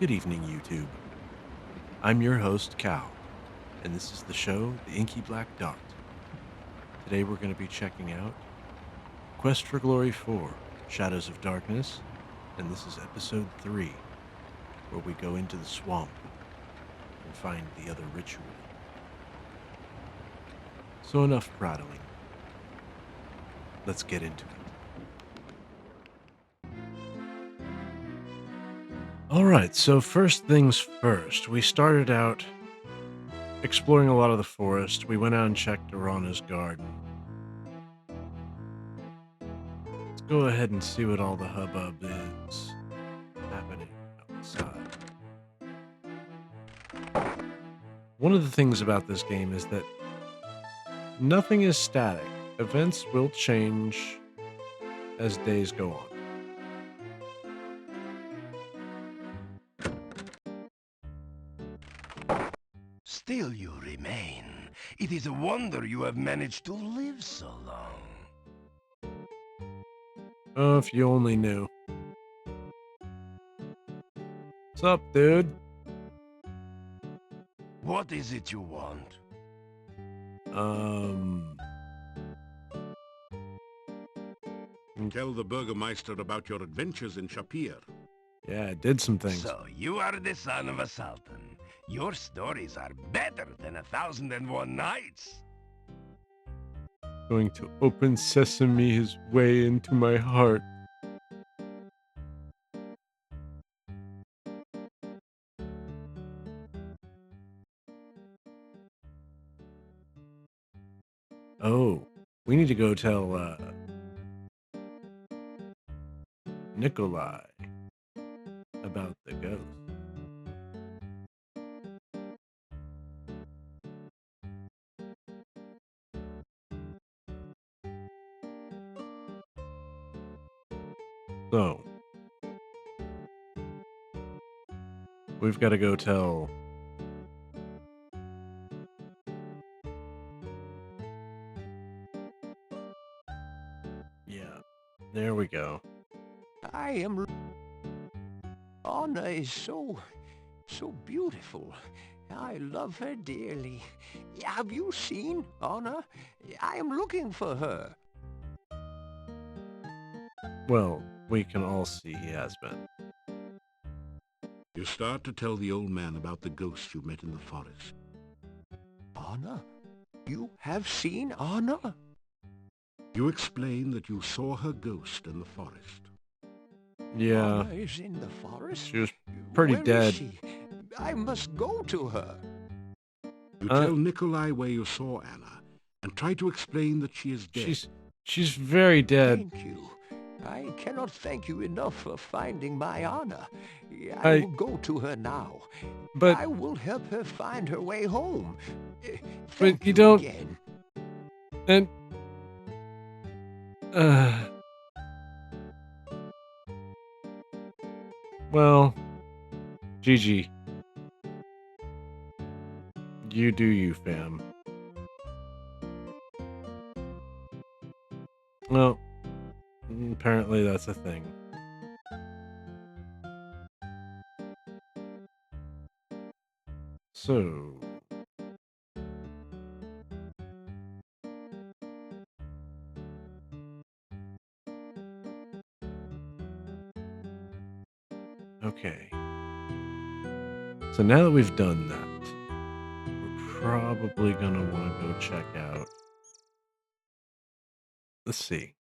Good evening, YouTube. I'm your host, Cal, and this is the show, The Inky Black Dot. Today we're going to be checking out Quest for Glory 4, Shadows of Darkness, and this is episode 3, where we go into the swamp and find the other ritual. So enough prattling. Let's get into it. Alright, so first things first, we started out exploring a lot of the forest. We went out and checked Arana's garden. Let's go ahead and see what all the hubbub is happening outside. One of the things about this game is that nothing is static. Events will change as days go on. Still you remain. It is a wonder you have managed to live so long. Oh, if you only knew. What's up, dude? What is it you want? Um, Tell the Burgermeister about your adventures in Shapir. yeah, I did some things. So, you are the son of a sultan. Your stories are better than 1001 Nights. Going to open sesame his way into my heart. Oh, we need to go tell Nikolai about the ghost. So, we've got to go tell. Yeah, there we go. I am... Anna is so beautiful. I love her dearly. Have you seen Anna? I am looking for her. Well, we can all see he has been. You start to tell the old man about the ghost you met in the forest. Anna? You have seen Anna? You explain that you saw her ghost in the forest. Yeah, Anna is in the forest? she was pretty Where is dead. she? I must go to her. You Uh, tell Nikolai where you saw Anna, and try to explain that she is dead. she's very dead. Thank you. I cannot thank you enough for finding my Anna. I I will go to her now. but I will help her find her way home. but Thank you you don't again. and uh well, GG. You do you, fam. Well, apparently that's a thing. So, okay. So now that we've done that, we're probably gonna want to go check out. Let's see.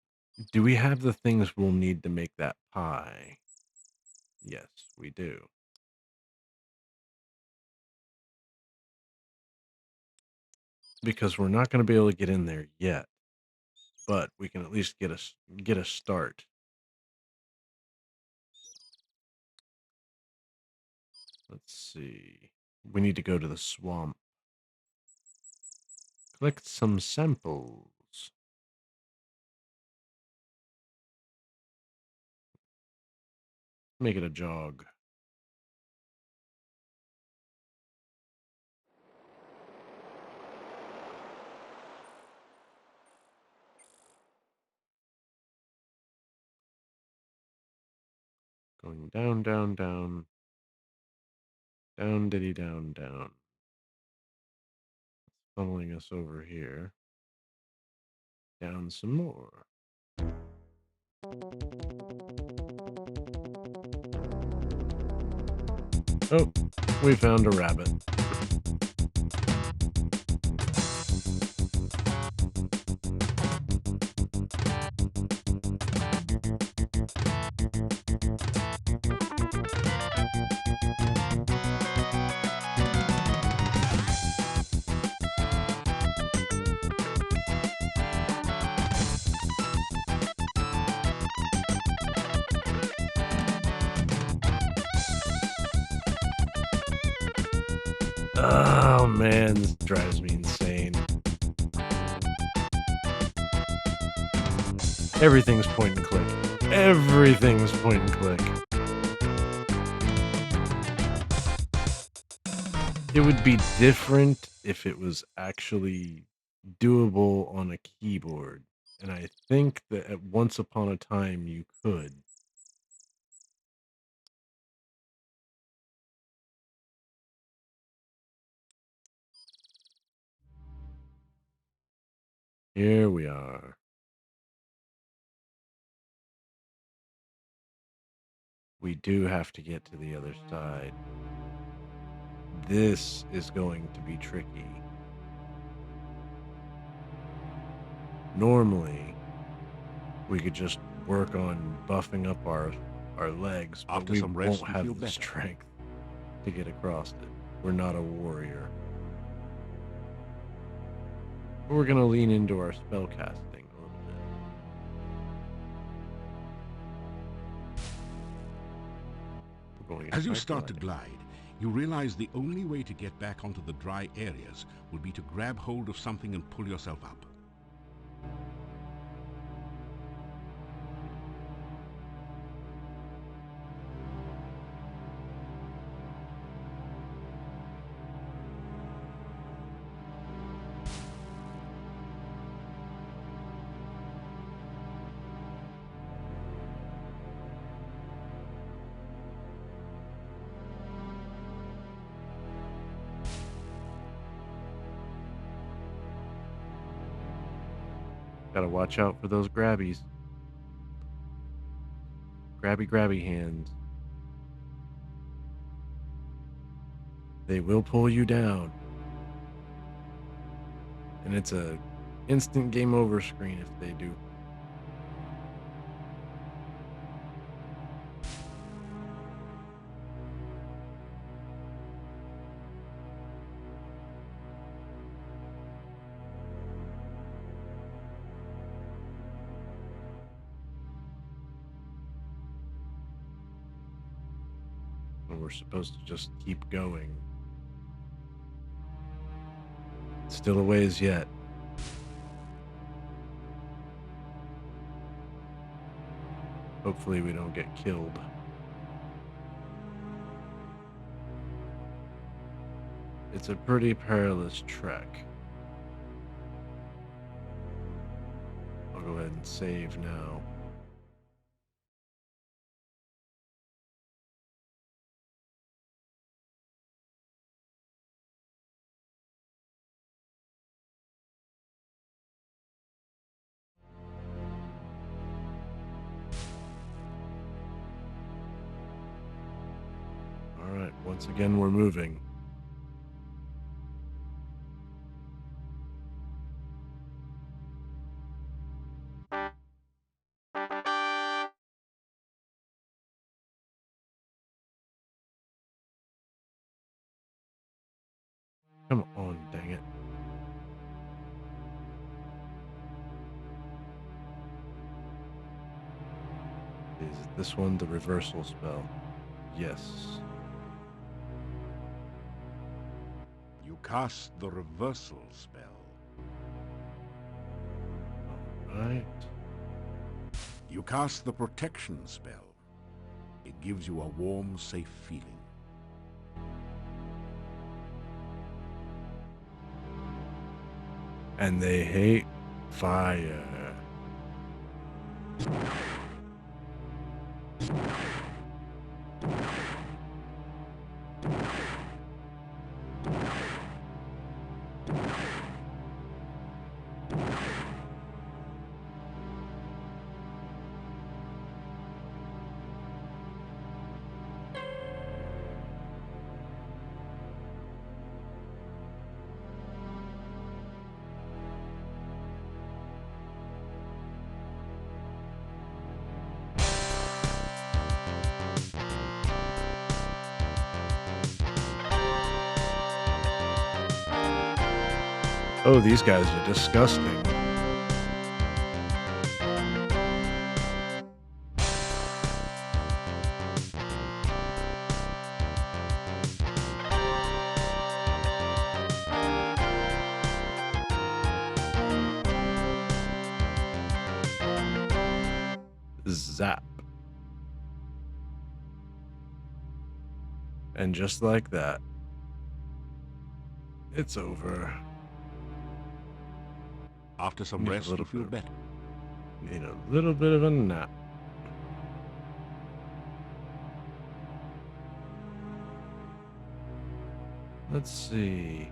Do we have the things we'll need to make that pie? Yes, we do. Because we're not going to be able to get in there yet, but we can at least get a start. Let's see. We need to go to the swamp. Collect some samples. Make it a jog. Going down, down, down. Down, diddy, down, down. Funneling us over here. Down some more. Oh, we found a rabbit. Oh man, this drives me insane. Everything's point and click. Everything's point and click. It would be different if it was actually doable on a keyboard. And I think that at once upon a time you could. Here we are. We do have to get to the other side. This is going to be tricky. Normally, we could just work on buffing up our legs, but After we some rest, won't you have feel the better. strength to get across it. We're not a warrior. We're going to lean into our spell casting a little bit. We're going As you try start to gliding. glide, you realize the only way to get back onto the dry areas would be to grab hold of something and pull yourself up. Gotta watch out for those grabbies. Grabby hands. They will pull you down. And it's a instant game over screen if they do. And we're supposed to just keep going. Still a ways yet. Hopefully we don't get killed. It's a pretty perilous trek. I'll go ahead and save now. Alright, once again we're moving. Come on, dang it. Is this one the reversal spell? Yes. You cast the reversal spell. Alright. You cast the protection spell. It gives you a warm, safe feeling. And they hate fire. Oh, these guys are disgusting. Zap. And just like that, it's over. After some Need a rest, you little feel bit. better. Need a little bit of a nap. Let's see.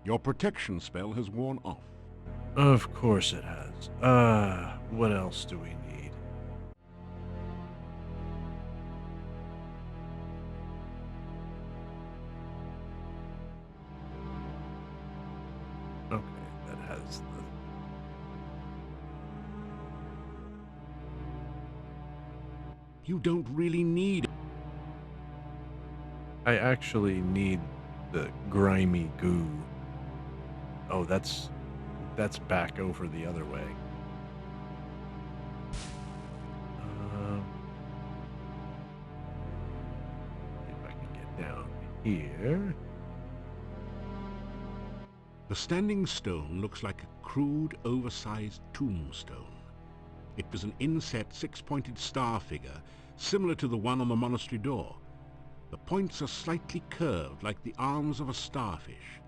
Your protection spell has worn off. Of course it has. What else do we need? Okay, that has the... You don't really need. I actually need the grimy goo. Oh, that's back over the other way. If I can get down here. The standing stone looks like a crude, oversized tombstone. It was an inset six-pointed star figure, similar to the one on the monastery door. The points are slightly curved like the arms of a starfish.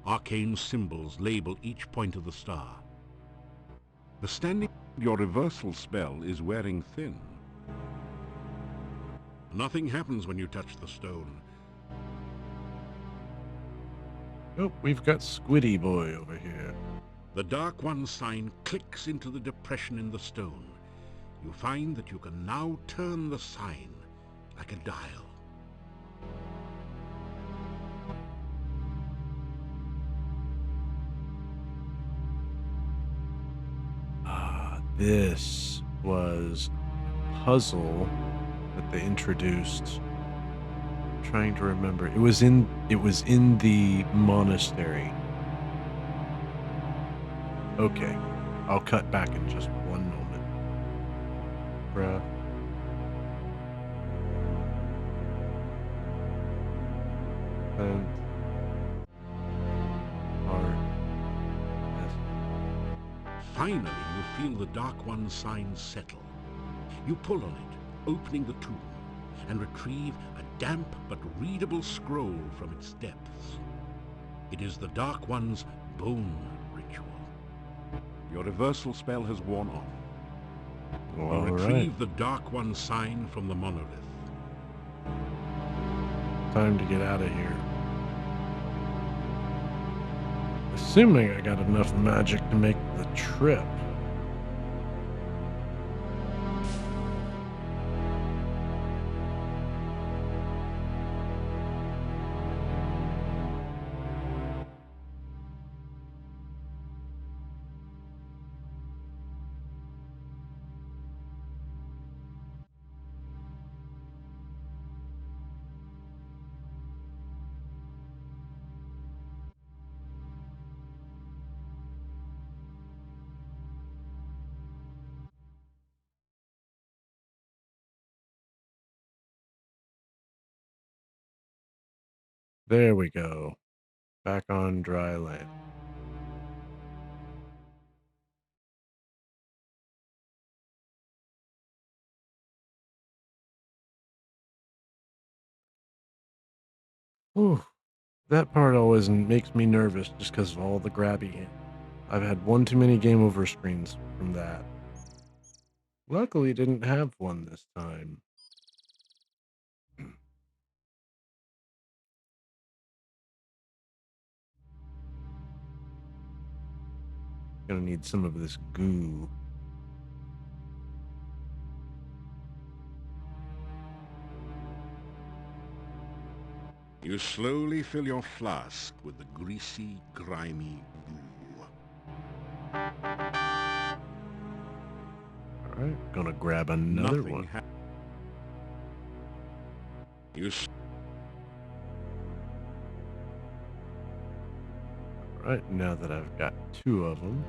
Arcane symbols label each point of the star. The standing... Your reversal spell is wearing thin. Nothing happens when you touch the stone. Oh, we've got Squiddy Boy over here. The Dark One sign clicks into the depression in the stone. You find that you can now turn the sign like a dial. This was a puzzle that they introduced. I'm trying to remember. It was in the monastery. Okay. I'll cut back in just one moment. Bruh. And Finally, you feel the Dark One sign settle. You pull on it, opening the tomb, and retrieve a damp but readable scroll from its depths. It is the Dark One's bone ritual. Your reversal spell has worn off. You all retrieve right. the Dark One sign from the monolith. Time to get out of here. Assuming I got enough magic to make the trip. There we go. Back on dry land. Whew. That part always makes me nervous just because of all the grabby. I've had one too many game over screens from that. Luckily, didn't have one this time. Gonna need some of this goo. You slowly fill your flask with the greasy, grimy goo. Alright, gonna grab another Nothing one. Alright, now that I've got two of them.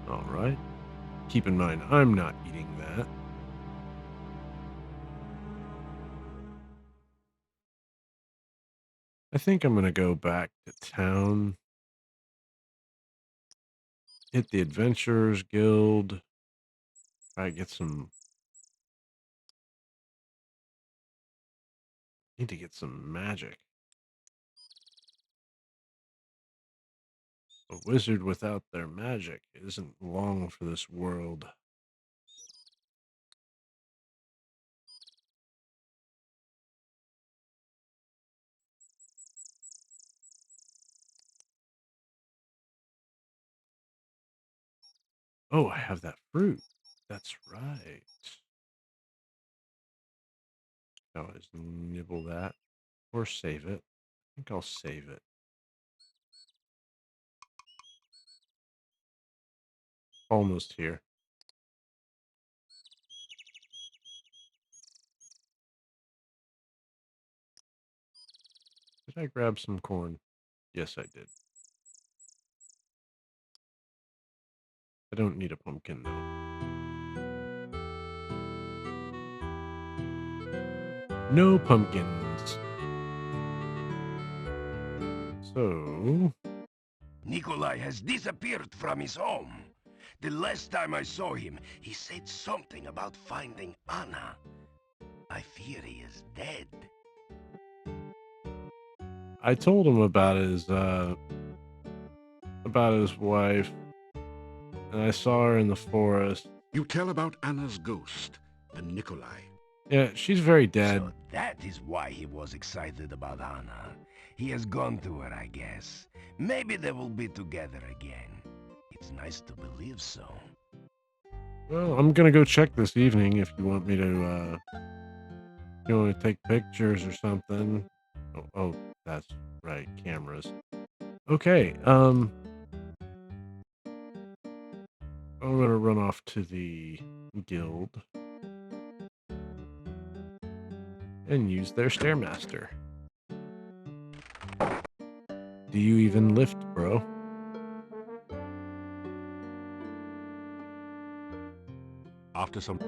Alright. Keep in mind, I'm not eating that. I think I'm going to go back to town, hit the Adventurers Guild, try to get some. Need to get some magic. A wizard without their magic isn't long for this world. Oh, I have that fruit. That's right. I'll just nibble that or save it. I think I'll save it. Almost here. Did I grab some corn? Yes, I did. I don't need a pumpkin though. No pumpkins. So, Nikolai has disappeared from his home. The last time I saw him, he said something about finding Anna. I fear he is dead. I told him about his wife, and I saw her in the forest. You tell about Anna's ghost and Nikolai. Yeah, she's very dead. So that is why he was excited about Anna. He has gone to her, I guess. Maybe they will be together again. It's nice to believe so. Well, I'm gonna go check this evening if you want me to, you want to take pictures or something. Oh, that's right, cameras. Okay, I'm gonna run off to the guild and use their Stairmaster. Do you even lift, bro? After some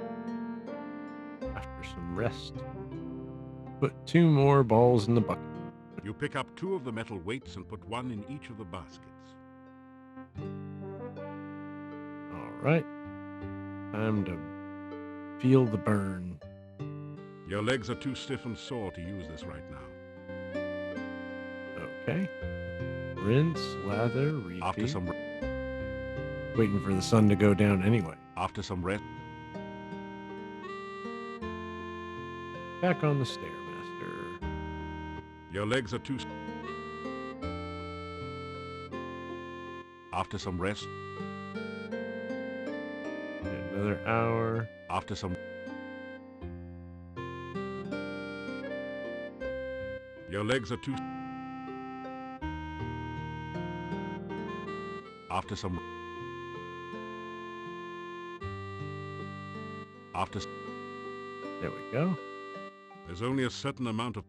rest. Put 2 more balls in the bucket. You pick up 2 of the metal weights and put 1 in each of the baskets. Alright. Time to feel the burn. Your legs are too stiff and sore to use this right now. Okay. Rinse, lather, repeat. After some Waiting for the sun to go down anyway. After some rest. Back on the Stairmaster. Your legs are too. After some rest. Another hour. After some. Your legs are too. After some. After. There we go. There's only a certain amount of.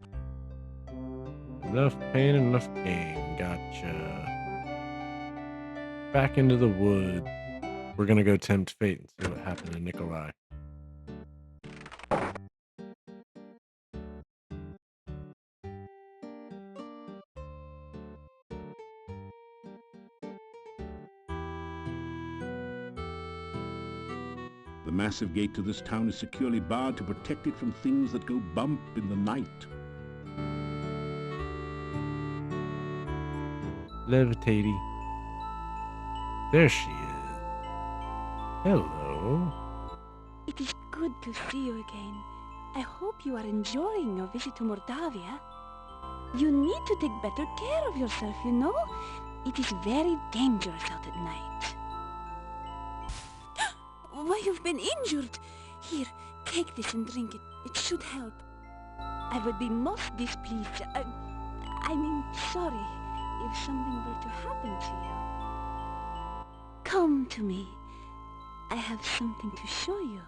Enough pain, enough gain. Gotcha. Back into the wood. We're gonna go tempt fate and see what happened to Nikolai. The massive gate to this town is securely barred to protect it from things that go bump in the night. Levitating. There she is. Hello. It is good to see you again. I hope you are enjoying your visit to Mordavia. You need to take better care of yourself, you know? It is very dangerous out at night. Why, you've been injured. Here, take this and drink it. It should help. I would be most displeased. I mean, sorry, if something were to happen to you. Come to me. I have something to show you.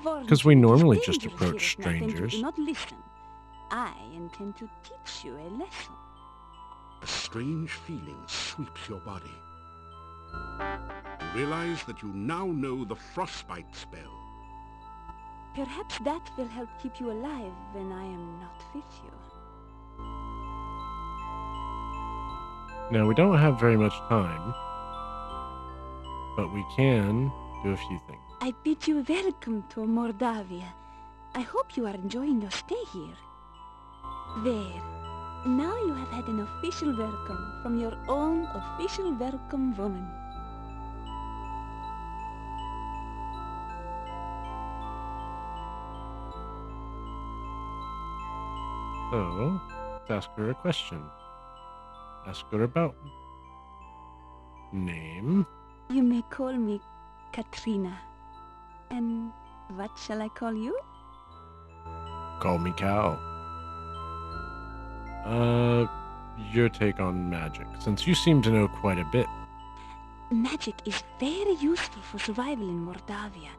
warned 'Cause we you, it is normally just dangerous approach here at night, and you strangers. do not listen. I intend to teach you a lesson. A strange feeling sweeps your body. You realize that you now know the frostbite spell. Perhaps that will help keep you alive when I am not with you. Now, we don't have very much time, but we can do a few things. I bid you welcome to Mordavia. I hope you are enjoying your stay here. There. Now you have had an official welcome from your own official welcome woman. So, let's ask her a question. Ask her about name. You may call me Katrina. And what shall I call you? Call me Cal. Your take on magic, since you seem to know quite a bit. Magic is very useful for survival in Mordavia.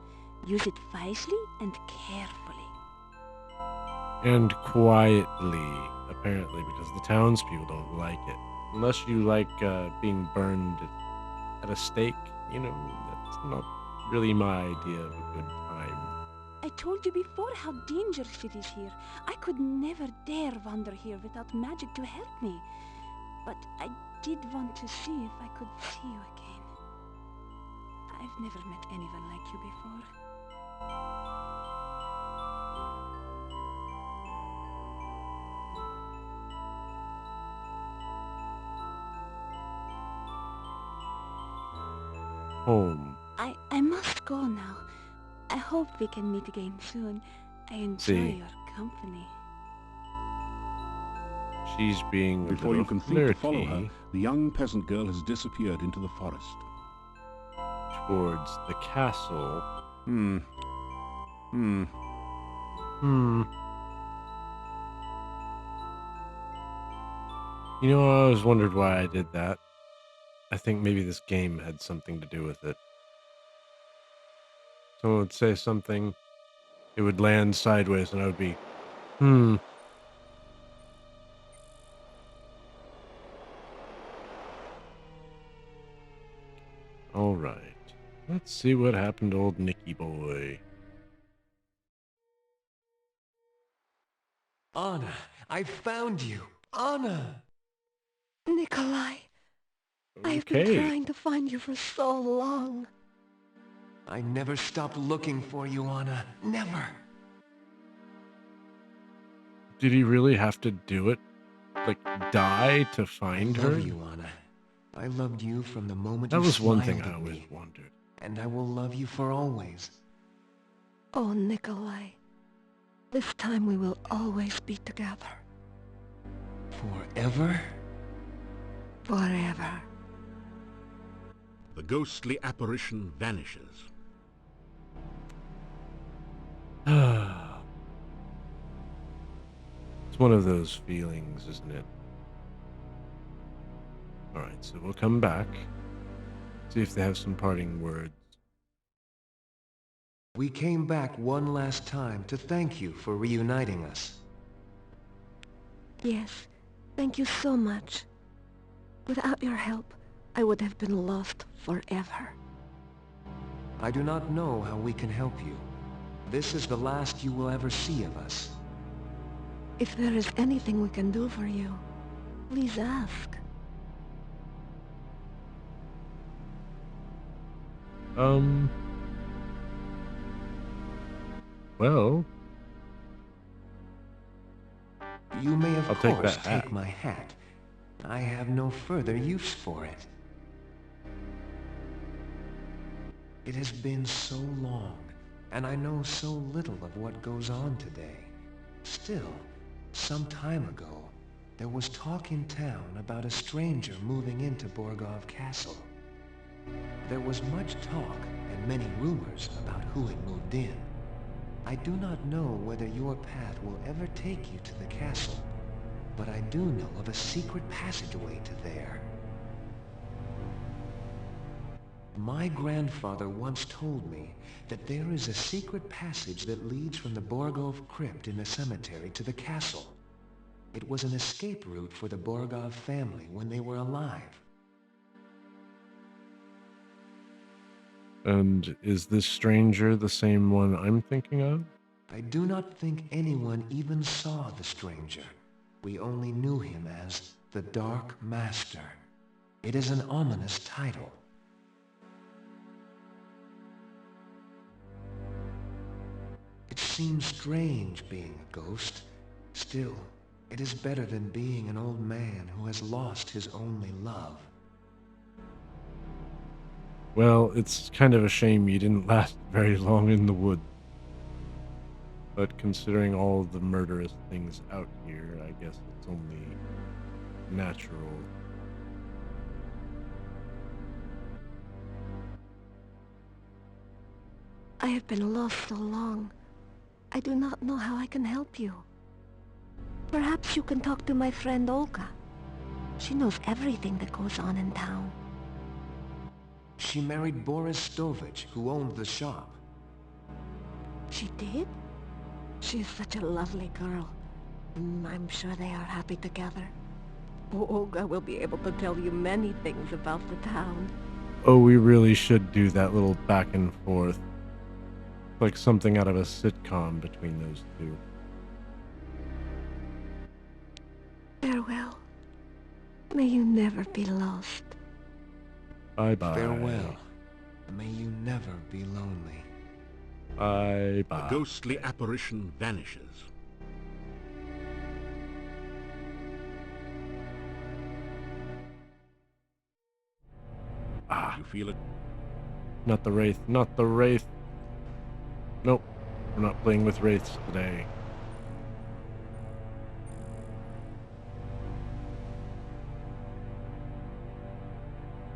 Use it wisely and carefully. And quietly, apparently, because the townspeople don't like it. Unless you like being burned at a stake, you know, that's not really my idea of a good time. I told you before how dangerous it is here. I could never dare wander here without magic to help me. But I did want to see if I could see you again. I've never met anyone like you before. Home. I must go now. I hope we can meet again soon. I enjoy See. your company. She's being a Before you little can think to follow her, flirty the young peasant girl has disappeared into the forest. towards the castle. Hmm. Hmm. You know, I always wondered why I did that. I think maybe this game had something to do with it. Someone would say something, it would land sideways, and I would be, hmm. All right. Let's see what happened to old Nicky boy. Anna, I found you. Anna! Nikolai, I've been Okay. trying to find you for so long. I never stopped looking for you, Anna. Never. Did he really have to do it? Like, die to find I her? love you, Anna. I loved you from the moment That you was one smiled thing I at always me, wondered. and I will love you for always. Oh, Nikolai, this time we will always be together. Forever? Forever. The ghostly apparition vanishes. It's one of those feelings, isn't it? Alright, so we'll come back. See if they have some parting words. We came back one last time to thank you for reuniting us. Yes, thank you so much. Without your help, I would have been lost forever. I do not know how we can help you. This is the last you will ever see of us. If there is anything we can do for you, please ask. Well, You may of I'll take course that hat. take my hat. I have no further use for it. It has been so long, and I know so little of what goes on today. Still, some time ago, there was talk in town about a stranger moving into Borgov Castle. There was much talk and many rumors about who had moved in. I do not know whether your path will ever take you to the castle, but I do know of a secret passageway to there. My grandfather once told me that there is a secret passage that leads from the Borgov crypt in the cemetery to the castle. It was an escape route for the Borgov family when they were alive. And is this stranger the same one I'm thinking of? I do not think anyone even saw the stranger. We only knew him as the Dark Master. It is an ominous title. It seems strange being a ghost. Still, it is better than being an old man who has lost his only love. Well, it's kind of a shame you didn't last very long in the woods. But considering all the murderous things out here, I guess it's only natural. I have been lost so long. I do not know how I can help you. Perhaps you can talk to my friend Olga. She knows everything that goes on in town. She married Boris Stovich, who owned the shop. She did? She is such a lovely girl. I'm sure they are happy together. Olga will be able to tell you many things about the town. Oh, we really should do that little back and forth. Like something out of a sitcom between those two. Farewell. May you never be lost. Bye-bye. Farewell. May you never be lonely. Bye-bye. The ghostly apparition vanishes. Ah, You feel it. not the Wraith, not the Wraith. Nope, we're not playing with Wraiths today.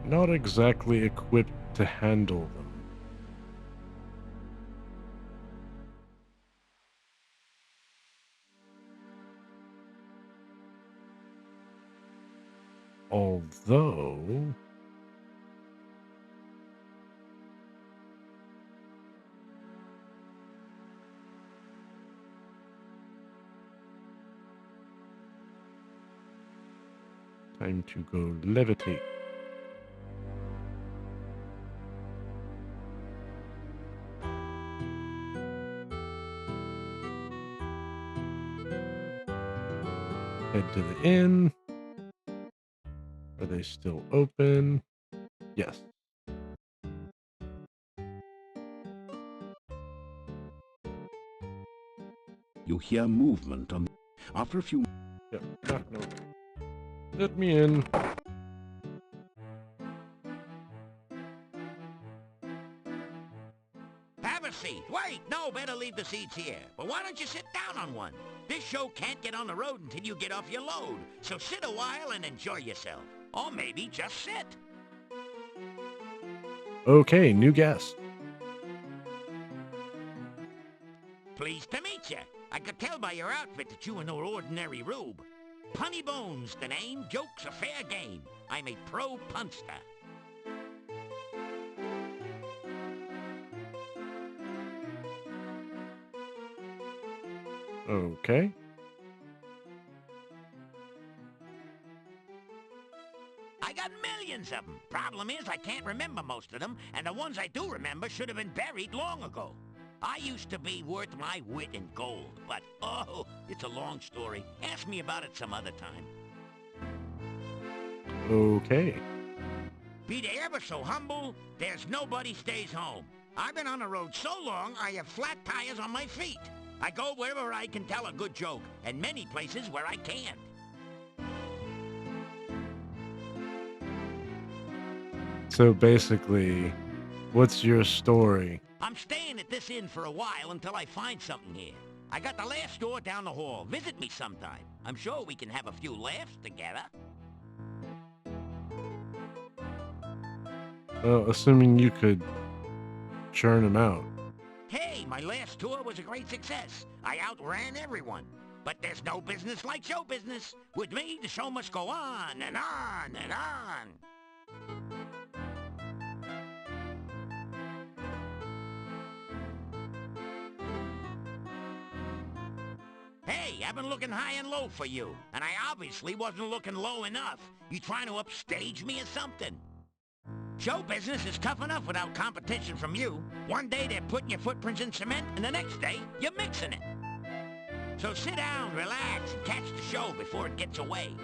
Not exactly equipped to handle them. Although... time to go levitate. Head to the inn. Are they still open? Yes. You hear movement on. After a few. Yep. Knock, knock. Let me in. Have a seat. Wait, no, better leave the seats here. But why don't you sit down on one? This show can't get on the road until you get off your load. So sit a while and enjoy yourself. Or maybe just sit. Okay, new guest. Pleased to meet you. I could tell by your outfit that you are no ordinary rube. Punny Bones, the name. Jokes are fair game. I'm a pro punster. Okay. I got millions of them. Problem is, I can't remember most of them, and the ones I do remember should have been buried long ago. I used to be worth my wit in gold, but, oh, it's a long story. Ask me about it some other time. Okay. Be they ever so humble, there's nobody stays home. I've been on the road so long, I have flat tires on my feet. I go wherever I can tell a good joke, and many places where I can't. So basically, what's your story? I'm staying at this inn for a while until I find something here. I got the last store down the hall. Visit me sometime. I'm sure we can have a few laughs together. Well, assuming you could churn them out. Hey, my last tour was a great success. I outran everyone. But there's no business like show business. With me, the show must go on and on and on. Hey, I've been looking high and low for you, and I obviously wasn't looking low enough. You trying to upstage me or something? Show business is tough enough without competition from you. One day they're putting your footprints in cement, and the next day, you're mixing it. So sit down, relax, and catch the show before it gets away.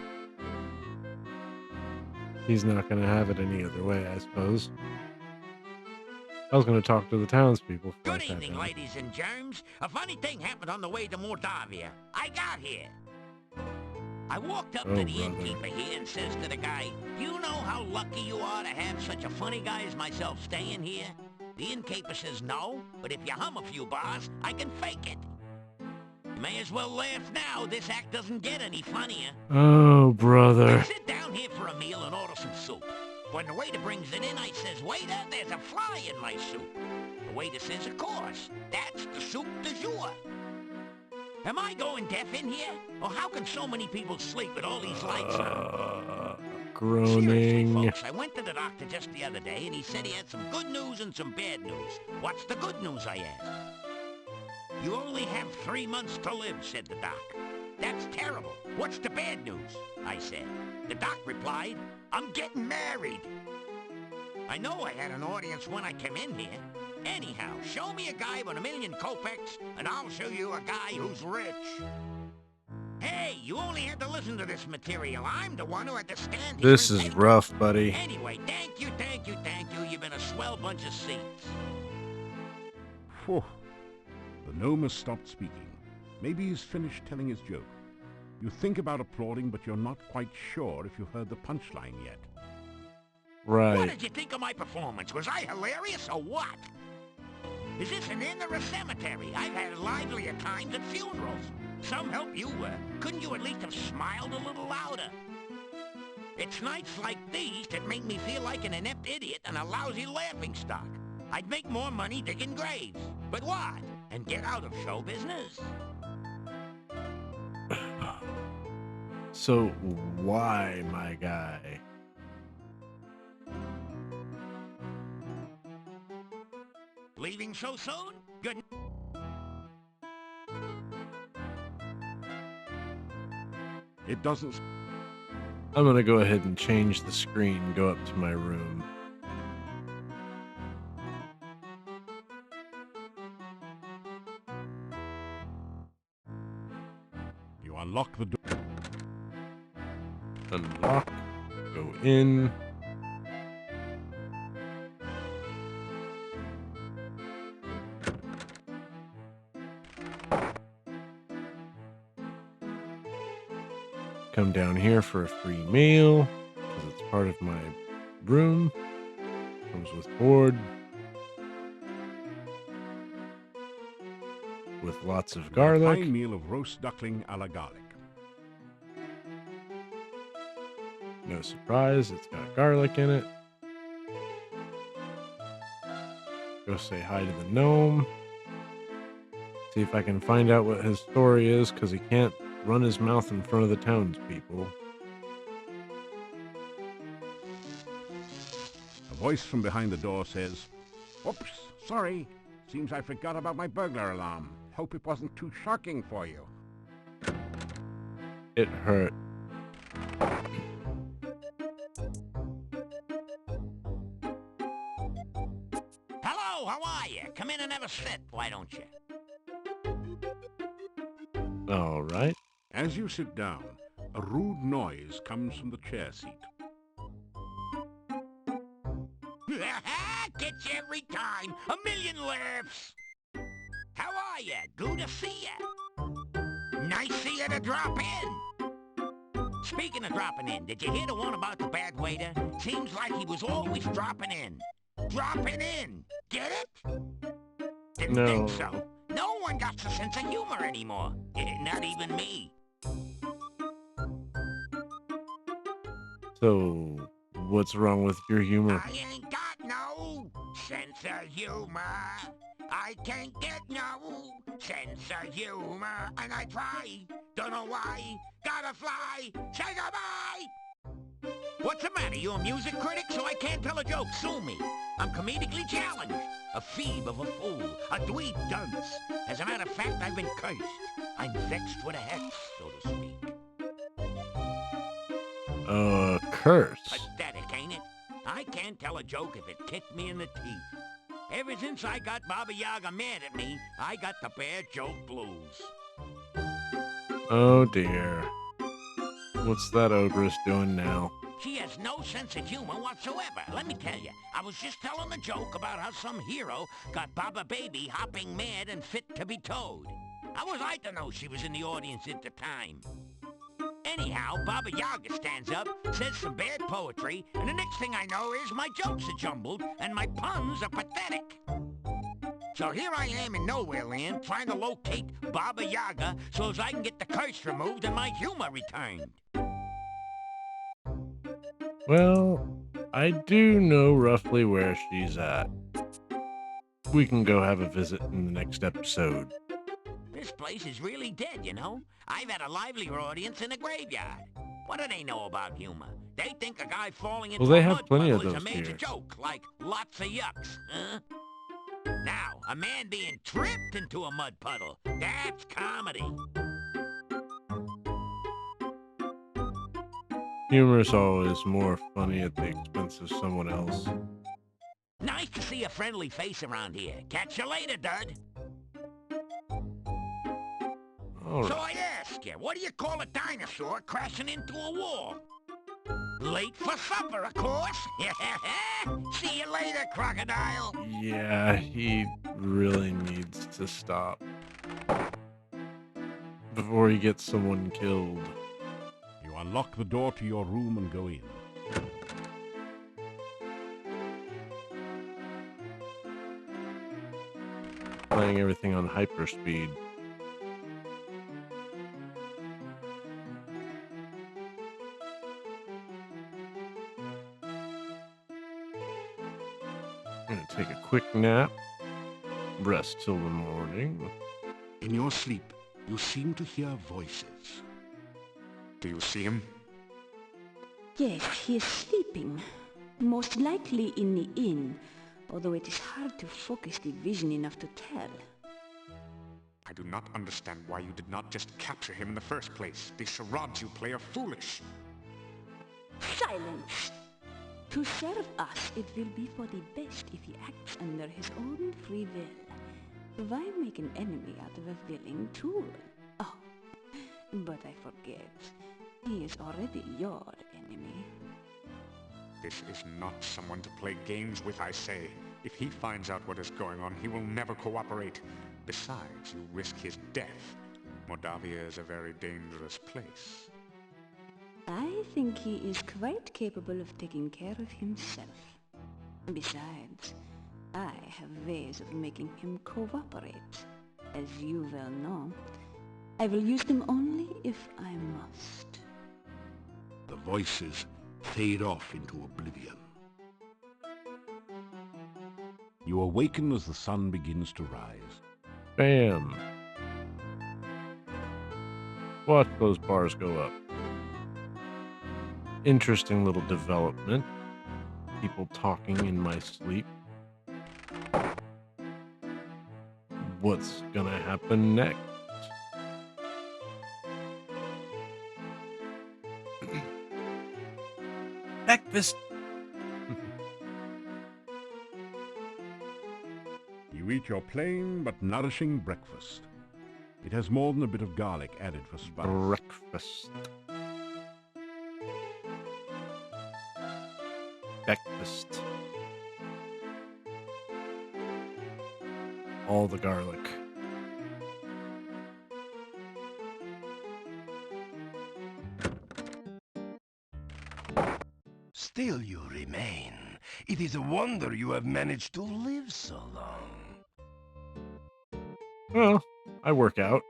He's not going to have it any other way, I suppose. I was going to talk to the townspeople. Good evening, ladies and germs. A funny thing happened on the way to Mordavia. I got here. I walked up to the innkeeper here and says to the guy, "Do you know how lucky you are to have such a funny guy as myself staying here?" The innkeeper says, "No, but if you hum a few bars, I can fake it." You may as well laugh now. This act doesn't get any funnier. Oh, brother. I sit down here for a meal and order some soup. When the waiter brings it in, I says, "Waiter, there's a fly in my soup." The waiter says, "Of course, that's the soup du jour." Am I going deaf in here? Or how can so many people sleep with all these lights on? Groaning. Seriously, folks, I went to the doctor just the other day, and he said he had some good news and some bad news. What's the good news, I asked. "You only have 3 months to live," said the doc. "That's terrible. What's the bad news?" I said. The doc replied, "I'm getting married." I know I had an audience when I came in here. Anyhow, show me a guy with 1,000,000 kopecks, and I'll show you a guy who's rich. Hey, you only had to listen to this material. I'm the one who had to stand here. This is rough, buddy. Anyway, thank you. You've been a swell bunch of seats. Phew. The gnome has stopped speaking. Maybe he's finished telling his joke. You think about applauding, but you're not quite sure if you've heard the punchline yet. Right. What did you think of my performance? Was I hilarious or what? Is this an inn or a cemetery? I've had livelier times at funerals. Some help you were. Couldn't you at least have smiled a little louder? It's nights like these that make me feel like an inept idiot and a lousy laughingstock. I'd make more money digging graves. But what? And get out of show business? So why, my guy? Leaving so soon? Good. It doesn't... I'm going to go ahead and change the screen, go up to my room. You unlock the door. Unlock. Go in. Come down here for a free meal because it's part of my room. Comes with board. With lots of A garlic. fine meal of roast duckling a la garlic. No surprise, it's got garlic in it. Go say hi to the gnome. See if I can find out what his story is, because he can't run his mouth in front of the townspeople. A voice from behind the door says, "Oops, sorry. Seems I forgot about my burglar alarm. Hope it wasn't too shocking for you." It hurt. Hello, how are you? Come in and have a sit, why don't you? All right. As you sit down, a rude noise comes from the chair seat. Gets you every time. 1,000,000 laughs. How are you? Good to see ya. Nice see you to drop in. Speaking of dropping in, did you hear the one about the bad waiter? Seems like he was always dropping in. Dropping in. Get it? Didn't No. think so. No one got a sense of humor anymore. Not even me. So, what's wrong with your humor? I ain't got no sense of humor. I can't get no sense of humor. And I try, don't know why. Gotta fly, say goodbye. What's the matter? You a music critic, so I can't tell a joke. Sue me. I'm comedically challenged. A phoebe of a fool. A dweeb dunce. As a matter of fact, I've been cursed. I'm vexed with a hex, so to speak. Curse. Pathetic, ain't it? I can't tell a joke if it kicked me in the teeth. Ever since I got Baba Yaga mad at me, I got the bad joke blues. Oh dear. What's that ogress doing now? She has no sense of humor whatsoever. Let me tell you, I was just telling a joke about how some hero got Baba Baby hopping mad and fit to be towed. How was I to know she was in the audience at the time? Anyhow, Baba Yaga stands up, says some bad poetry, and the next thing I know is my jokes are jumbled and my puns are pathetic. So here I am in Nowhere Land trying to locate Baba Yaga so as I can get the curse removed and my humor returned. Well, I do know roughly where she's at. We can go have a visit in the next episode. This place is really dead, you know? I've had a livelier audience in a graveyard. What do they know about humor? They think a guy falling into Well, they a have mud plenty puddle of is a those major here. joke, like lots of yucks, huh? Now, a man being tripped into a mud puddle, that's comedy. Humor's always more funny at the expense of someone else. Nice to see a friendly face around here. Catch you later, Dud. All So right. I ask you, what do you call a dinosaur crashing into a wall? Late for supper, of course. See you later, crocodile. Yeah, he really needs to stop before he gets someone killed. You unlock the door to your room and go in. Playing everything on hyperspeed. Gonna take a quick nap, rest till the morning. In your sleep, you seem to hear voices. Do you see him? Yes, he is sleeping. Most likely in the inn, although it is hard to focus the vision enough to tell. I do not understand why you did not just capture him in the first place. The charades you play are foolish. Silence! To serve us, it will be for the best if he acts under his own free will. Why make an enemy out of a willing tool? Oh, but I forget. He is already your enemy. This is not someone to play games with, I say. If he finds out what is going on, he will never cooperate. Besides, you risk his death. Mordavia is a very dangerous place. I think he is quite capable of taking care of himself. Besides, I have ways of making him cooperate. As you well know, I will use them only if I must. The voices fade off into oblivion. You awaken as the sun begins to rise. Bam. Watch those bars go up. Interesting little development. People talking in my sleep. What's gonna happen next? Breakfast. You eat your plain but nourishing breakfast. It has more than a bit of garlic added for spice. Breakfast. Breakfast. All the garlic. Still you remain. It is a wonder you have managed to live so long. Well, I work out.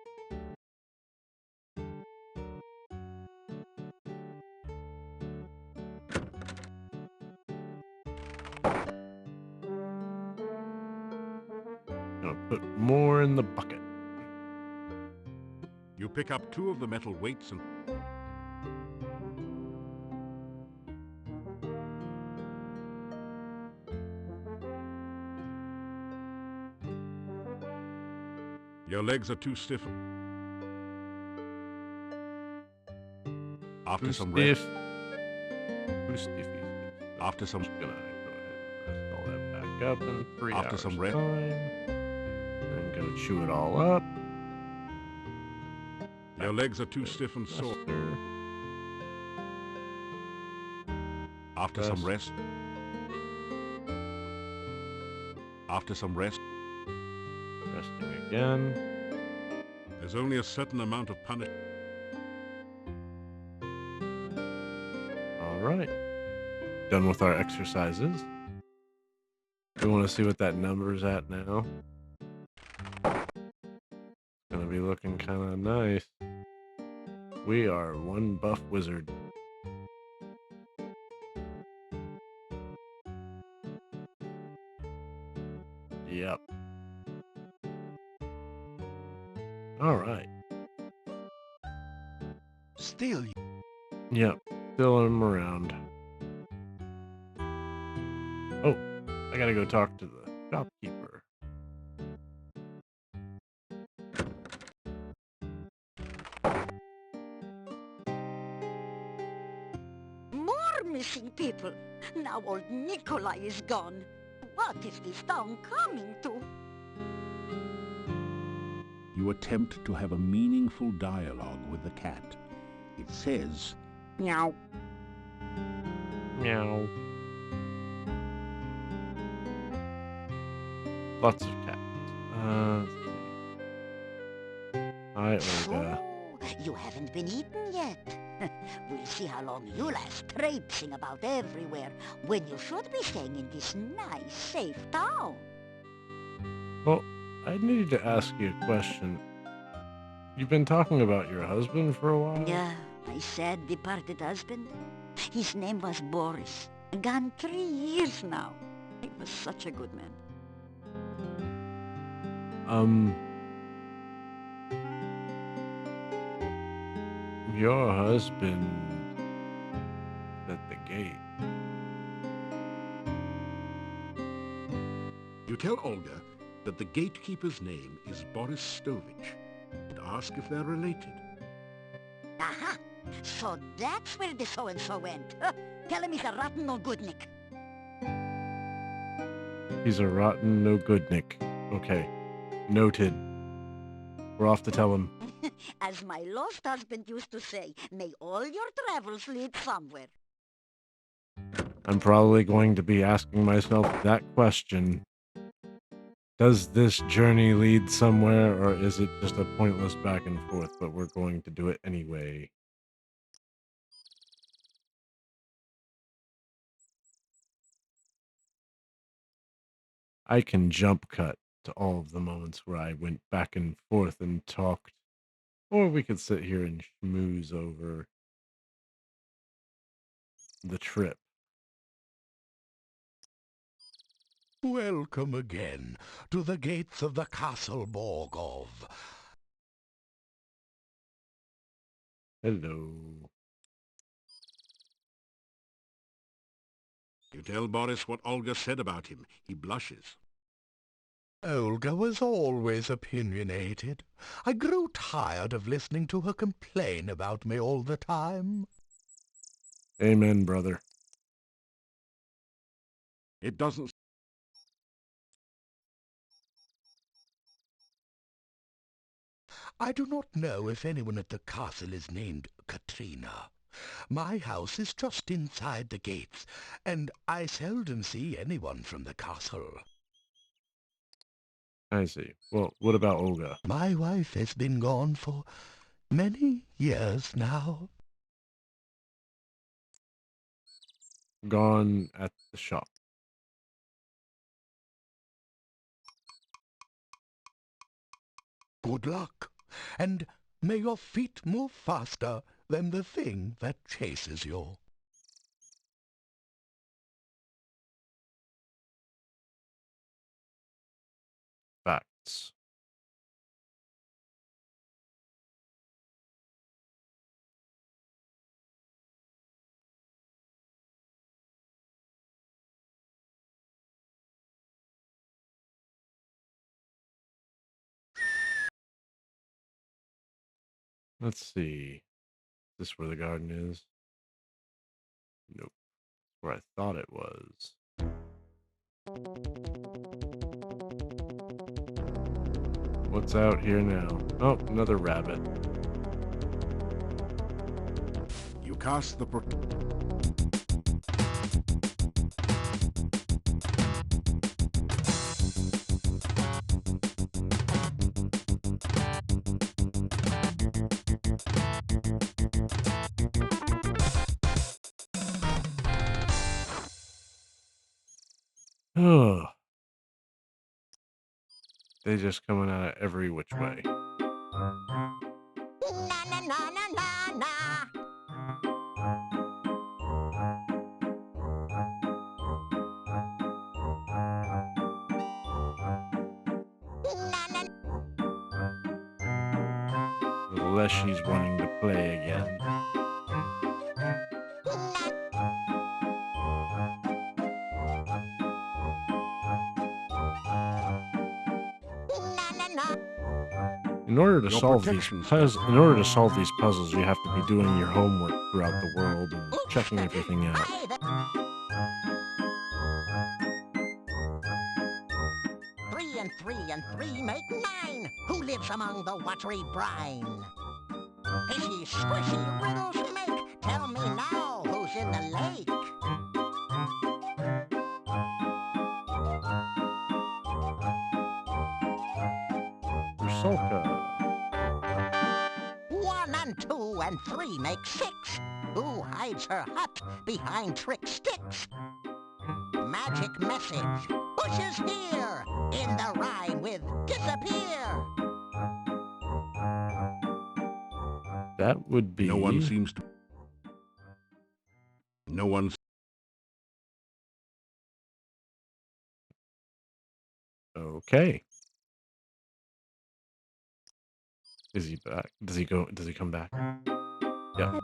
Gonna put more in the bucket. You pick up 2 of the metal weights and your legs are too stiff. After some rest, Too stiffy. after some Just gonna go ahead and rest all that back up in 3 After hours some rest- time. Then go chew it all up. your legs are too stiff and sore. Master. After some rest, after some rest, Resting again. there's only a certain amount of punishment. All right. Done with our exercises. We want to see what that number's at now. Gonna be looking kind of nice. We are one buff wizard. Yep. All right. Still, Yep. Still am around. Oh, I gotta go talk to the shopkeeper. More missing people. Now old Nikolai is gone. What is this town coming to? You attempt to have a meaningful dialogue with the cat. It says, Meow. Meow. Lots of cats. Let's see. Hi, Olga. So, you haven't been eaten yet. We'll see how long you last traipsing about everywhere when you should be staying in this nice, safe town. Well, I needed to ask you a question. You've been talking about your husband for a while? Yeah, my sad departed husband. His name was Boris. Gone 3 years now. He was such a good man. Your husband at the gate. you tell Olga that the gatekeeper's name is Boris Stovich and ask if they're related. Aha! So that's where the so-and-so went. Tell him he's a rotten no-goodnik. He's a rotten no good Nick. Okay. Noted. We're off to tell him. As my lost husband used to say, may all your travels lead somewhere. I'm probably going to be asking myself that question. Does this journey lead somewhere, or is it just a pointless back and forth, but we're going to do it anyway? I can jump cut to all of the moments where I went back and forth and talked, or we could sit here and schmooze over the trip. welcome again to the gates of the Castle Borgov. Hello. You tell Boris what Olga said about him. He blushes. Olga was always opinionated. I grew tired of listening to her complain about me all the time. Amen, brother. It doesn't... I do not know if anyone at the castle is named Katrina. My house is just inside the gates, and I seldom see anyone from the castle. I see. Well, what about Olga? My wife has been gone for many years now. Gone at the shop. Good luck, and may your feet move faster than the thing that chases you. Facts. Let's see. this where the garden is? Nope. Where I thought it was. What's out here now? Oh, another rabbit. You cast the Oh, they just coming out of every which way. Na na na na na na. Na na The less she's wanting to play again. na na na. In order to Your solve these protection puzzles, you have to be doing your homework throughout the world and checking everything out. Hi there. 3 and 3 and 3 make 9. Who lives among the watery brine? Fishy, squishy riddles make. Tell me now, who's in the lake? Ursulka. 1 and 2 and 3 make 6. Who hides her hut behind trick sticks? Magic message. Bushes here. In the rhyme with disappear. That would be... No one seems to. No one. Okay. Is he back? Does he come back? Yeah.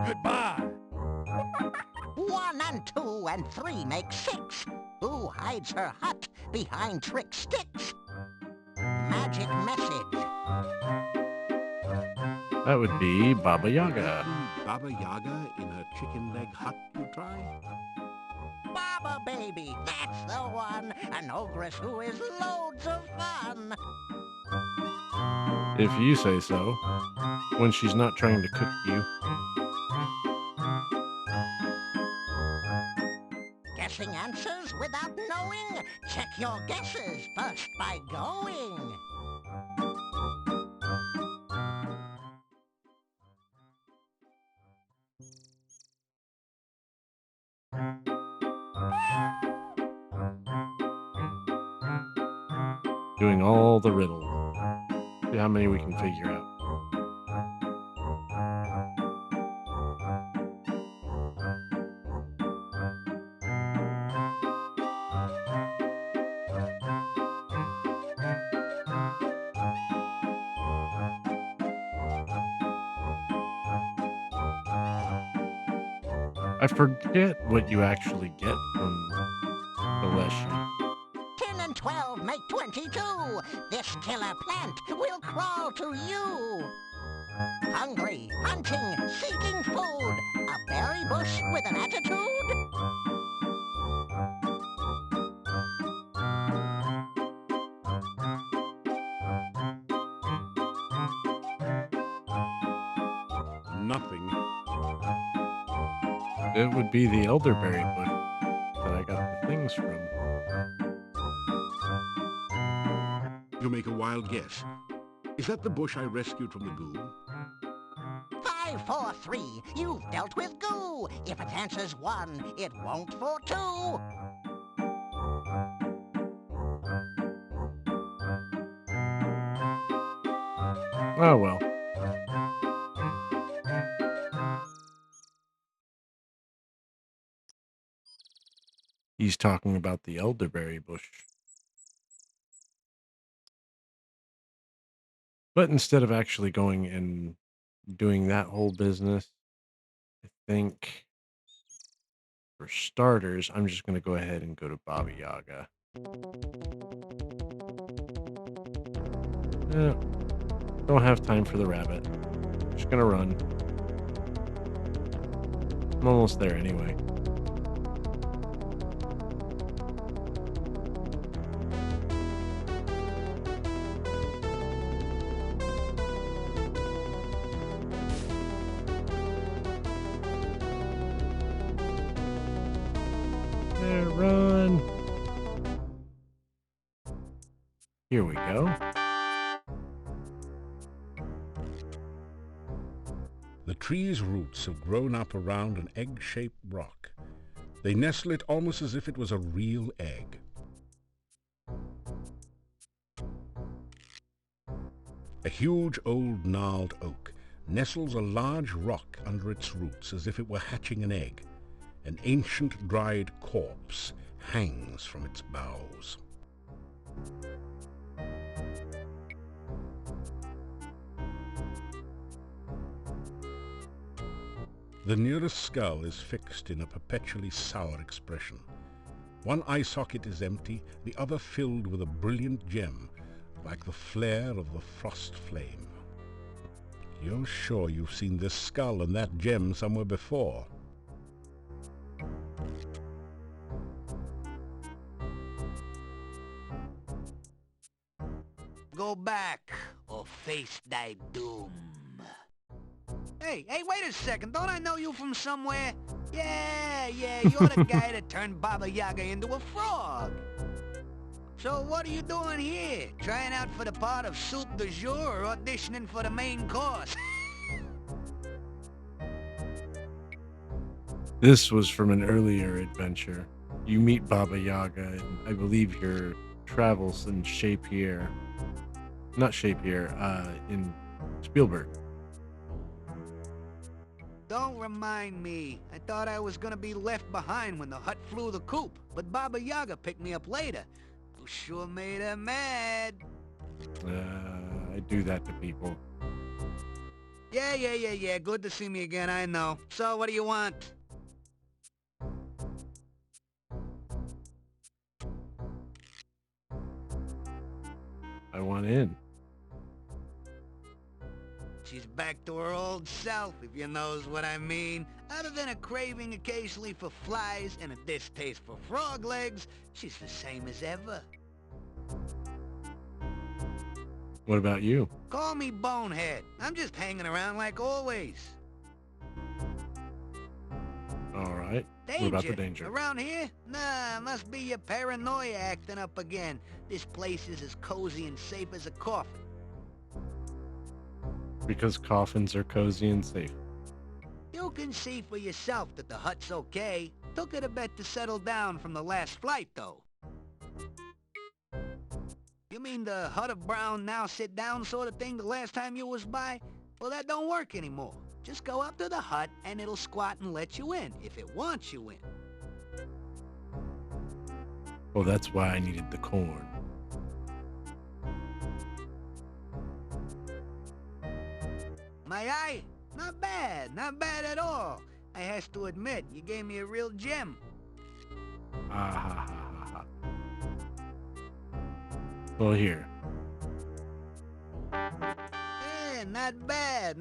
Goodbye! 1 and 2 and 3 make 6. Who hides her hut behind trick sticks? Magic message. That would be Baba Yaga. Baba Yaga in her chicken leg hut, you try? Baba baby, that's the one. An ogress who is loads of fun. If you say so. When she's not trying to cook you. Guessing answers without knowing? Check your guesses first by going. Doing all the riddles. See how many we can figure out. I forget what you actually get from the Leshy. 10 and 12 make 22. This killer plant will crawl to you. Hungry, hunting, seeking food. A berry bush with an attitude? Nothing. It would be the elderberry bush that I got the things from. You make a wild guess. Is that the bush I rescued from the goo? 5, 4, 3. You've dealt with goo. If it answers 1, it won't for 2. Oh well. He's talking about the elderberry bush. But instead of actually going and doing that whole business, I think for starters, I'm just going to go ahead and go to Baba Yaga. Eh, don't have time for the rabbit. Just gonna run. I'm almost there anyway. There, run. Here we go. The tree's roots have grown up around an egg-shaped rock. They nestle it almost as if it was a real egg. A huge old gnarled oak nestles a large rock under its roots as if it were hatching an egg. An ancient dried corpse hangs from its boughs. The nearest skull is fixed in a perpetually sour expression. One eye socket is empty, the other filled with a brilliant gem, like the flare of the frost flame. You're sure you've seen this skull and that gem somewhere before? Go back, or face thy doom. Hey, wait a second. Don't I know you from somewhere? Yeah, you're the guy that turned Baba Yaga into a frog. So what are you doing here? Trying out for the part of soup du jour or auditioning for the main course? This was from an earlier adventure. You meet Baba Yaga, and I believe your travels in Shapier. Not Shapier, in Spielberg. Don't remind me. I thought I was gonna be left behind when the hut flew the coop, but Baba Yaga picked me up later. You sure made her mad. I do that to people. Yeah. Good to see me again, I know. So, what do you want? I want in. She's back to her old self, if you knows what I mean. Other than a craving occasionally for flies and a distaste for frog legs, she's the same as ever. What about you? Call me Bonehead. I'm just hanging around like always. All right. Danger? What about the danger? Around here? Nah, must be your paranoia acting up again. This place is as cozy and safe as a coffin. Because coffins are cozy and safe. You can see for yourself that the hut's okay. Took it a bit to settle down from the last flight, though. You mean the hut of brown now sit down sort of thing the last time you was by? Well, that don't work anymore. Just go up to the hut and it'll squat and let you in, if it wants you in. Well, that's why I needed the corn. My eye? Not bad at all. I has to admit, you gave me a real gem. Ah ha ha ha ha. Well, here. Yeah, not bad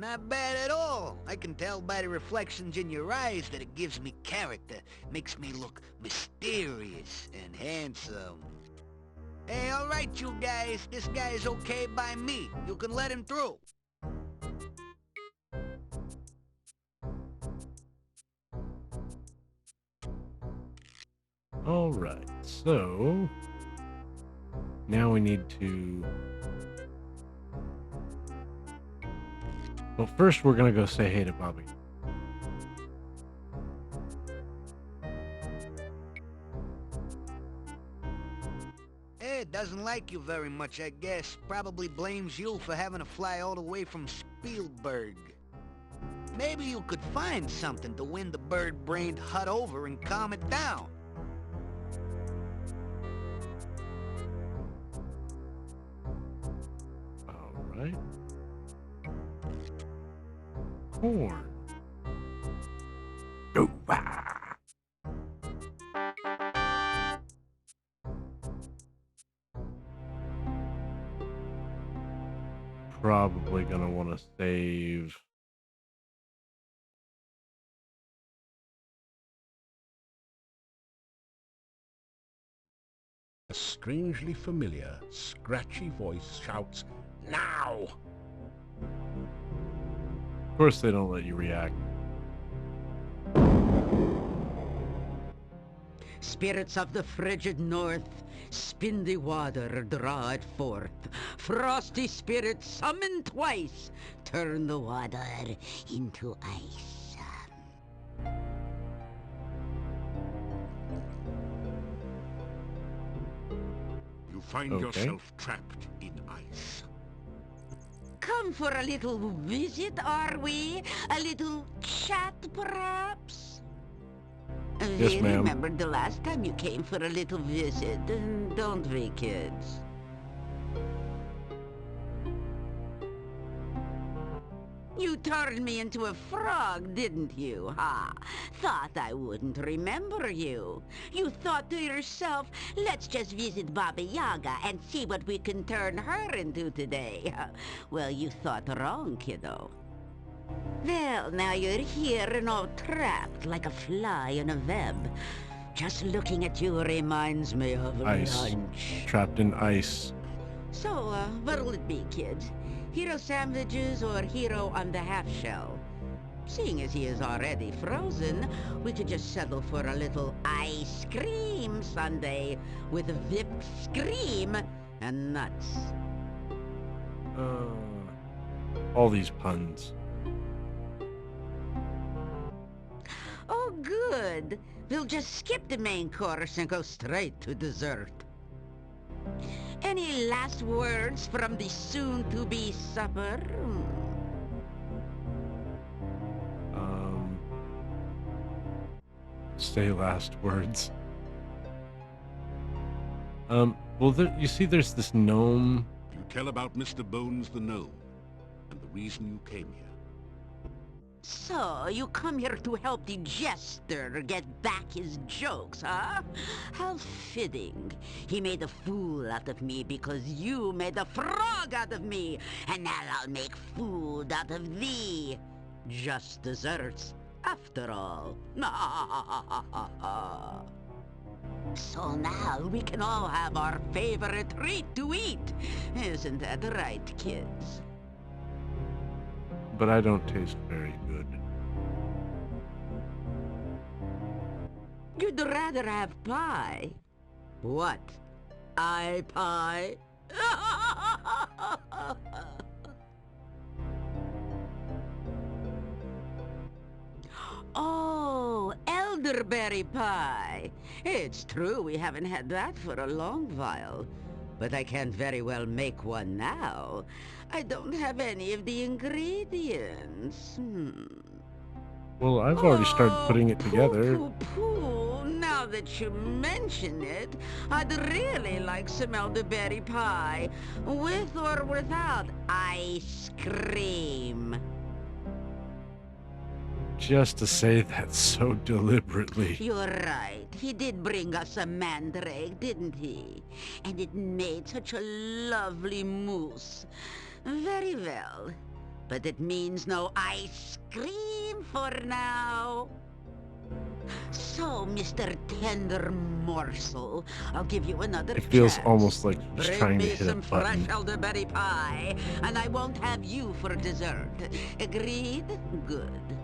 at all. I can tell by the reflections in your eyes that it gives me character, makes me look mysterious and handsome. Hey, all right, you guys, this guy is okay by me. You can let him through. All right, so now we need to. Well, first we're gonna go say hey to Bobby. It doesn't like you very much, I guess. Probably blames you for having to fly all the way from Spielberg. Maybe you could find something to win the bird-brained hut over and calm it down. All right. Corn. Go back. save. A strangely familiar, scratchy voice shouts, "Now!" Of course, they don't let you react. Spirits of the frigid north, spin the water, draw it forth. Frosty spirits, summon twice, turn the water into ice. You find Okay. yourself trapped in ice. Come for a little visit, are we? A little chat, perhaps? Yes, We ma'am. remember the last time you came for a little visit, don't we, kids? You turned me into a frog, didn't you, ha? Thought I wouldn't remember you. You thought to yourself, let's just visit Baba Yaga and see what we can turn her into today. Well, you thought wrong, kiddo. Well, now you're here and all trapped like a fly in a web. Just looking at you reminds me of Ice. lunch. Trapped in ice. So, what'll it be, kids? Hero sandwiches or Hero on the half shell? Seeing as he is already frozen, we could just settle for a little ice cream sundae with whipped cream and nuts. All these puns. Oh, good. We'll just skip the main course and go straight to dessert. Any last words from the soon-to-be supper? Say last words. Well, you see, there's this gnome. You tell about Mr. Bones the gnome and the reason you came here. So, you come here to help the jester get back his jokes, huh? How fitting. He made a fool out of me because you made a frog out of me. And now I'll make food out of thee. Just desserts, after all. So now we can all have our favorite treat to eat. Isn't that right, kids? But I don't taste very good. You'd rather have pie. What? Pie? Oh, elderberry pie. It's true we haven't had that for a long while. But I can't very well make one now. I don't have any of the ingredients. Well, I've already started putting it together. Pooh. Now that you mention it, I'd really like some elderberry pie. With or without ice cream. Just to say that so deliberately. You're right. He did bring us a mandrake, didn't he? And it made such a lovely mousse. Very well. But it means no ice cream for now. So, Mr. Tender Morsel, I'll give you another It feels chance. almost like he's Bring trying to me hit a some fresh button. elderberry pie, and I won't have you for dessert. Agreed? Good.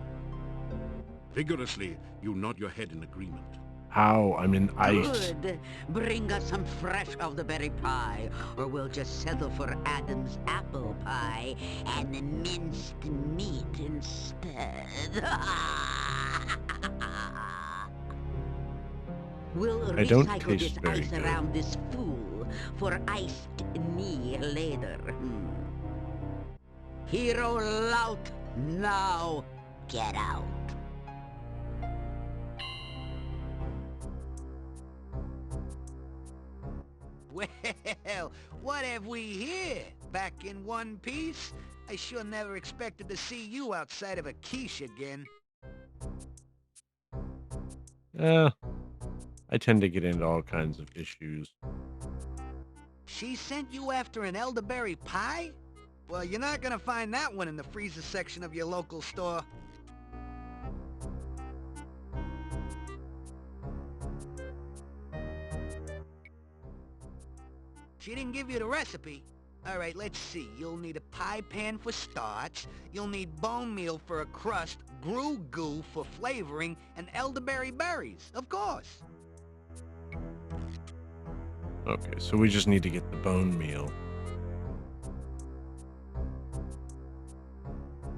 Vigorously, you nod your head in agreement. How? I'm in ice. Good. Bring us some fresh elderberry pie, or we'll just settle for Adam's apple pie and minced meat instead. We'll I don't recycle taste this very ice good. around this fool for iced knee later. Hero Lout, now get out. Well, what have we here? Back in one piece? I sure never expected to see you outside of a quiche again. I tend to get into all kinds of issues. She sent you after an elderberry pie? Well, you're not gonna find that one in the freezer section of your local store. She didn't give you the recipe. Alright, let's see. You'll need a pie pan for starch, you'll need bone meal for a crust, grue goo for flavoring, and elderberry berries, of course. Okay, so we just need to get the bone meal.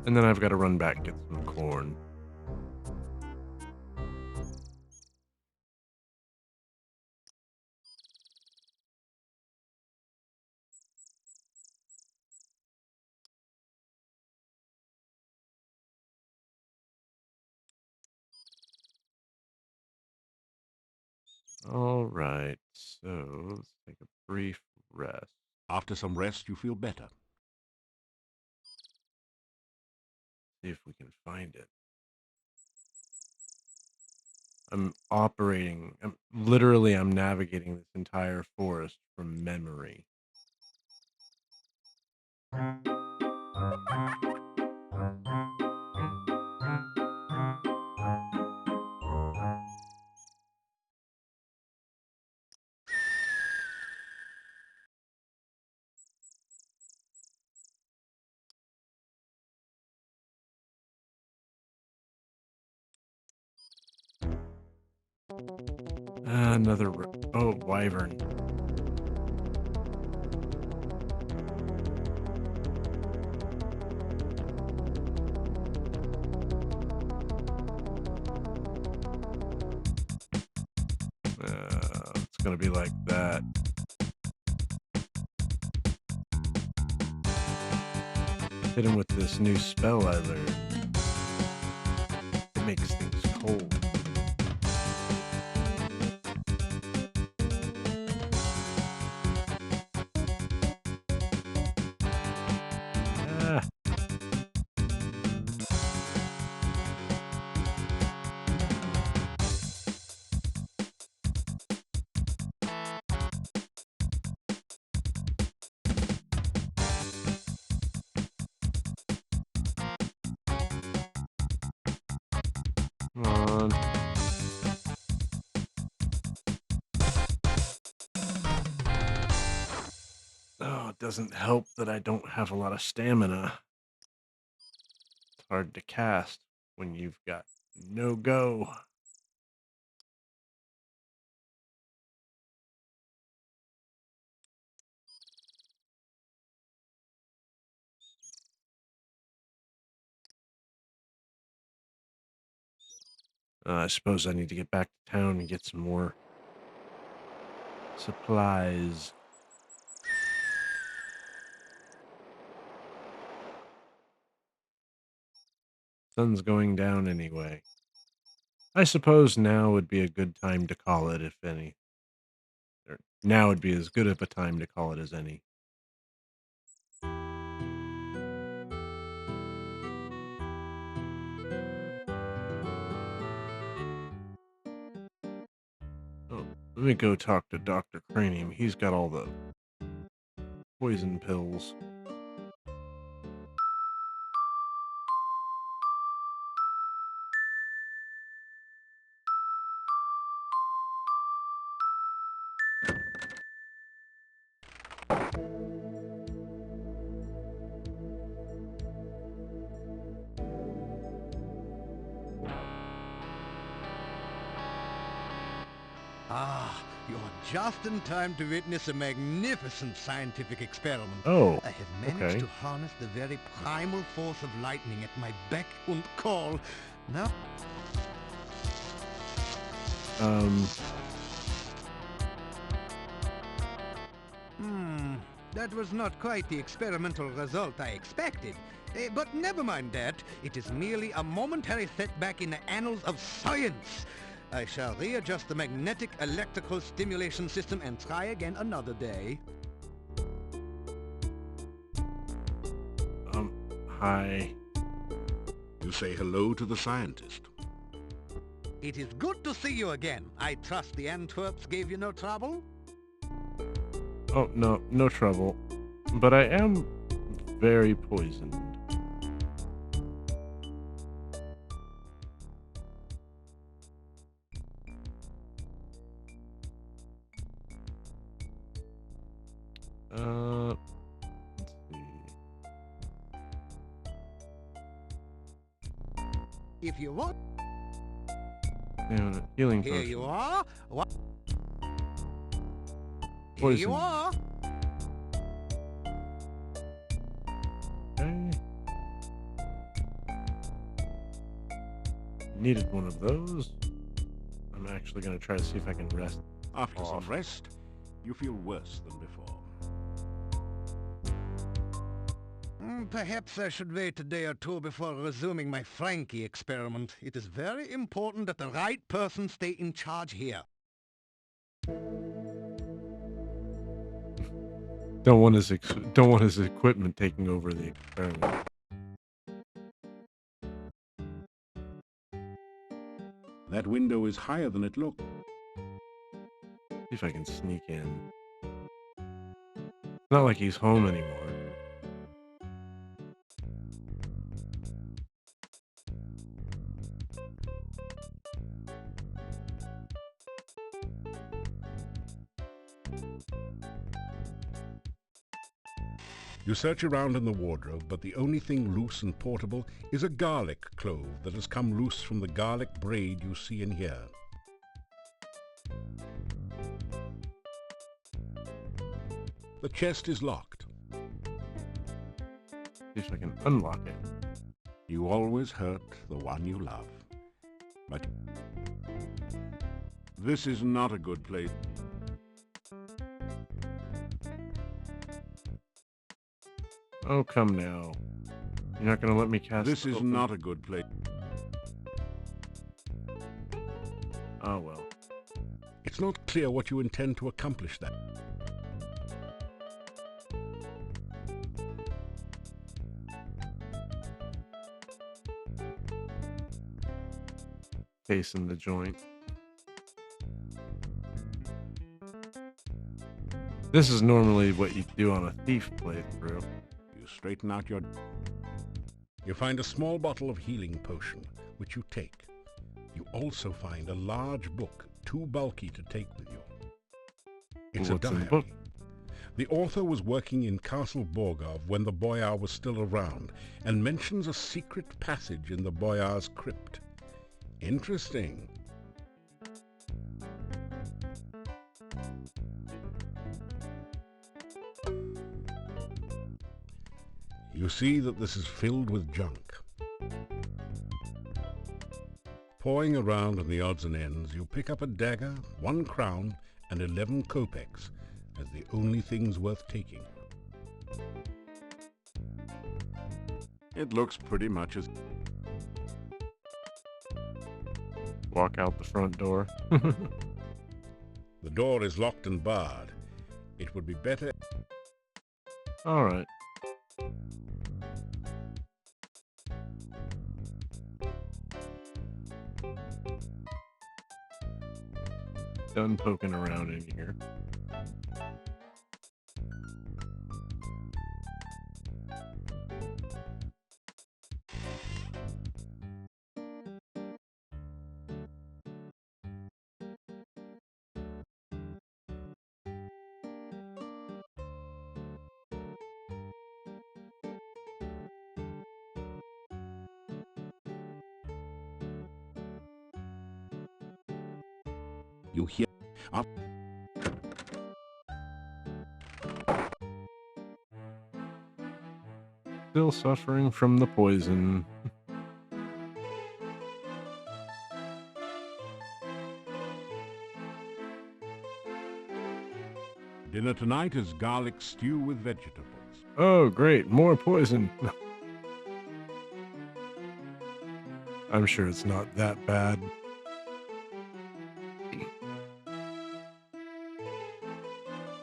And then I've got to run back and get some corn. All right, so let's take a brief rest. After some rest, you feel better. See if we can find it. I'm navigating this entire forest from memory. Oh, wyvern. It's gonna be like that. Hit him with this new spell I learned. It makes things cold. Come on. Oh, it doesn't help that I don't have a lot of stamina. It's hard to cast when you've got no go. I suppose I need to get back to town and get some more supplies. Sun's going down anyway. I suppose now would be a good time to call it, if any. Or now would be as good of a time to call it as any. Oh, let me go talk to Dr. Cranium. He's got all the poison pills. Ah, you're just in time to witness a magnificent scientific experiment. Oh, I have managed okay. to harness the very primal force of lightning at my beck and call. Now... That was not quite the experimental result I expected. But never mind that. It is merely a momentary setback in the annals of science. I shall readjust the magnetic electrical stimulation system and try again another day. Hi. You say hello to the scientist. It is good to see you again. I trust the Antwerps gave you no trouble? Oh, no trouble. But I am very poisoned. Let's see. If you want, And a healing here potion. you are. What? Here Poison. you are. Okay. Needed one of those. I'm actually going to try to see if I can rest. After some Off. rest, you feel worse than before. Perhaps I should wait a day or two before resuming my Frankie experiment. It is very important that the right person stay in charge here. Don't want his equipment taking over the experiment. That window is higher than it looked. See if I can sneak in. It's not like he's home anymore. You search around in the wardrobe, but the only thing loose and portable is a garlic clove that has come loose from the garlic braid you see in here. The chest is locked. See if I can unlock it. You always hurt the one you love. But this is not a good place. Oh, come now. You're not going to let me cast This it is open? not a good place. Oh, well. It's not clear what you intend to accomplish that. Case in the joint. This is normally what you do on a thief playthrough. You straighten out your... You find a small bottle of healing potion, which you take. You also find a large book, too bulky to take with you. It's What's a in the diary. book? The author was working in Castle Borgov when the Boyar was still around, and mentions a secret passage in the Boyar's crypt. Interesting. You see that this is filled with junk. Pawing around in the odds and ends, you pick up a dagger, 1 crown, and 11 kopecks as the only things worth taking. It looks pretty much as... Walk out the front door. The door is locked and barred. It would be better... Alright. Done poking around in here. You hear... Up. Still suffering from the poison. Dinner tonight is garlic stew with vegetables. Oh, great. More poison. I'm sure it's not that bad.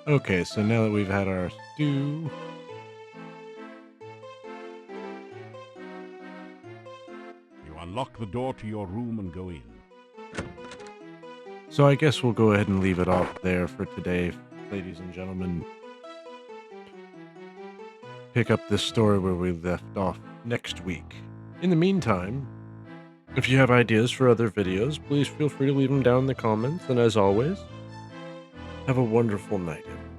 Okay, so now that we've had our stew... You unlock the door to your room and go in. So I guess we'll go ahead and leave it off there for today, ladies and gentlemen. pick up this story where we left off next week. In the meantime, if you have ideas for other videos, please feel free to leave them down in the comments. And as always, have a wonderful night, everyone.